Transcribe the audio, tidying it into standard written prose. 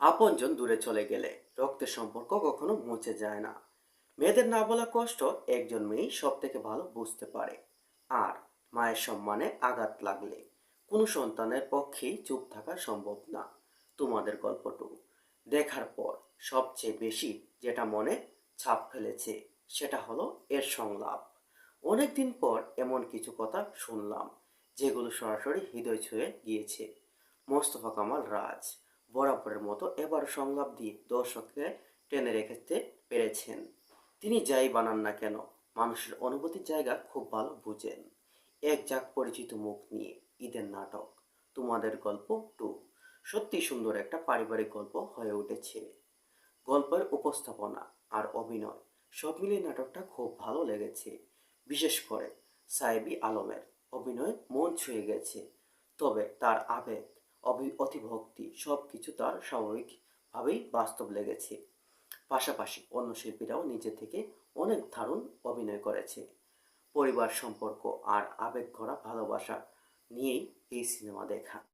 আপনজন দূরে চলে গেলে রক্তের সম্পর্ক কখনো মুছে যায় না। মেয়েদের না বলা কষ্ট একজন মেয়েই সব থেকে ভালো বুঝতে পারে। আর মায়ের সম্মানে আঘাত লাগলে কোনো সন্তানের পক্ষেই চুপ থাকা সম্ভব না। তোমাদের গল্পটু দেখার পর সবচেয়ে বেশি যেটা মনে ছাপ ফেলেছে সেটা হলো এর সংলাপ। অনেকদিন পর এমন কিছু কথা শুনলাম যেগুলো সরাসরি হৃদয় ছুঁয়ে গিয়েছে। মোস্তফা কামাল রাজ বরাবরের মতো এবার সংলাপ দিয়ে দর্শককে টেনে রেখেতে পেরেছেন। তিনি যাই বানান না কেন মানুষের অনুভূতির জায়গা খুব ভালো বুঝেন। এক যাক পরিচিত মুখ নিয়ে ঈদের নাটক তোমাদের গল্প টু সত্যি সুন্দর একটা পারিবারিক গল্প হয়ে উঠেছে। গল্পের উপস্থাপনা আর অভিনয় সব মিলিয়ে নাটকটা খুব ভালো লেগেছে। বিশেষ করে সাইবি আলমের অভিনয় মন ছুঁয়ে গেছে। তবে তার আবেগ অতিভক্তি সব কিছু তার স্বাভাবিকভাবেই বাস্তব লেগেছে। পাশাপাশি অন্য শিল্পীরাও নিজে থেকে অনেক দারুণ অভিনয় করেছে। পরিবার সম্পর্ক আর আবেগ ভরা ভালোবাসা নিয়েই এই সিনেমা দেখা।